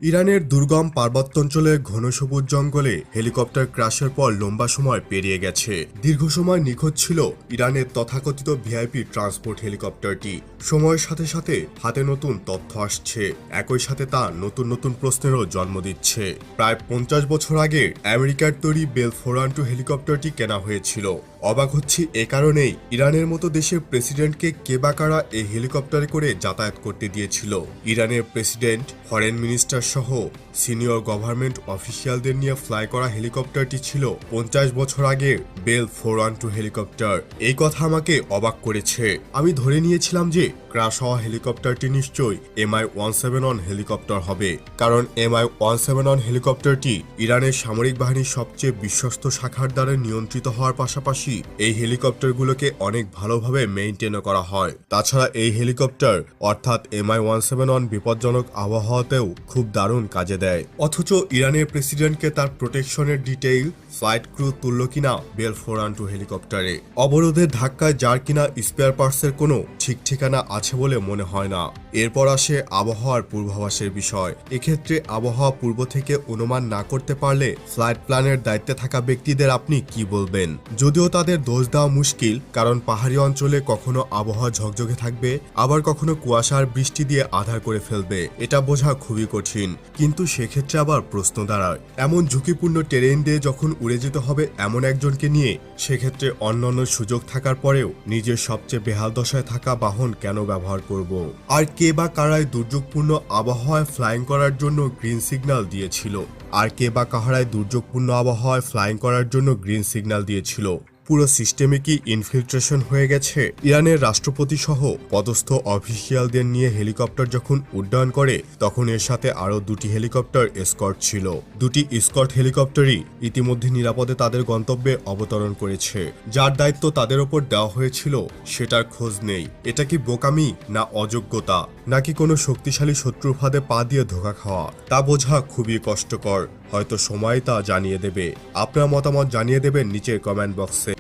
ইরানের দুর্গম পার্বত্যাঞ্চলে ঘন সবুজ জঙ্গলে হেলিকপ্টার ক্র্যাশের পর লম্বা সময় পেরিয়ে গেছে। দীর্ঘ সময় নিখোঁজ ছিল ইরানের তথাকথিত ভিআইপি ট্রান্সপোর্ট হেলিকপ্টারটি। সময়ের সাথে সাথে হাতে নতুন তথ্য আসছে, একই সাথে তা নতুন নতুন প্রশ্নেরও জন্ম দিচ্ছে। প্রায় 50 বছর আগে আমেরিকার তৈরি বেল 412 হেলিকপ্টারটি কেনা হয়েছিল। অবাক হচ্ছি এ কারণেই, ইরানের মতো দেশের প্রেসিডেন্টকে কে বা কারা এই হেলিকপ্টারে করে যাতায়াত করতে দিয়েছিল। ইরানের প্রেসিডেন্ট, ফরেন মিনিস্টার সহ সিনিয়র গভর্নমেন্ট অফিসিয়ালদের নিয়ে ফ্লাই করা হেলিকপ্টারটি ছিল 50 বছর আগের বেল 412 হেলিকপ্টার। এই কথা আমাকে অবাক করেছে। আমি ধরে নিয়েছিলাম যে ক্র্যাশ হওয়া হেলিকপ্টারটি নিশ্চয়ই MI-171 হেলিকপ্টার হবে, কারণ MI-171 হেলিকপ্টারটি ইরানের সামরিক বাহিনীর সবচেয়ে বিশ্বস্ত শাখার দ্বারা নিয়ন্ত্রিত হওয়ার পাশাপাশি এই হেলিকপ্টারগুলোকে অনেক ভালোভাবে মেইনটেনও করা হয়। তাছাড়া এই হেলিকপ্টার অর্থাৎ MI-171 বিপজ্জনক আবহাওয়াতেও খুব দারুণ কাজে দেয়। অথচ ইরানের প্রেসিডেন্টকে তার প্রোটেকশনের ডিটেইল, ফ্লাইট ক্রু তুলল কিনা বেল 412 হেলিকপ্টারে। অবরোধের ধাক্কায় যার কিনা স্পেয়ার পার্টসের কোনো ঠিক ঠিকানা আছে বলে মনে হয় না। এরপর আসে আবহাওয়ার পূর্বাভাসের বিষয়। এক্ষেত্রে আবহাওয়া পূর্ব থেকে অনুমান না করতে পারলে ফ্লাইট প্ল্যানের দায়িত্বে থাকা ব্যক্তিদের আপনি কি বলবেন? যদিও তাদের দোষ দেওয়া মুশকিল, কারণ পাহাড়ি অঞ্চলে কখনো আবহাওয়া ঝকঝকে থাকবে, আবার কখনো কুয়াশা আর বৃষ্টি দিয়ে আঁধার করে ফেলবে। এটা বোঝা খুবই কঠিন। কিন্তু সেক্ষেত্রে আবার প্রশ্ন দাঁড়ায়, এমন ঝুঁকিপূর্ণ টেরেন দিয়ে যখন উড়ে যেতে হবে এমন একজনকে নিয়ে, সেক্ষেত্রে অন্যান্য সুযোগ থাকার পরেও নিজের সবচেয়ে বেহাল দশায় থাকা বাহন কেন ব্যবহার করব? আর কে বা কারায় দুর্যোগপূর্ণ আবহাওয়ায় ফ্লাইং করার জন্য গ্রিন সিগন্যাল দিয়েছিল? পুরো সিস্টেমে কি ইনফিল্ট্রেশন হয়ে গেছে? ইরানের রাষ্ট্রপতি সহ পদস্থ অফিসিয়ালদের নিয়ে হেলিকপ্টার যখন উড্ডয়ন করে, তখন এর সাথে আরও 2টি হেলিকপ্টার এসকর্ট ছিল। 2টি এসকর্ট হেলিকপ্টারই ইতিমধ্যে নিরাপদে তাদের গন্তব্যে অবতরণ করেছে। যার দায়িত্ব তাদের ওপর দেওয়া হয়েছিল সেটার খোঁজ নেই। এটা কি বোকামি, না অযোগ্যতা, নাকি কোনো শক্তিশালী শত্রুর ফাঁদে পা দিয়ে ধোঁকা খাওয়া? তা বোঝা খুবই কষ্টকর। হয়তো সময় তা জানিয়ে দেবে। আপনার মতামত জানিয়ে দেবেন নিচের কমেন্ট বক্সে।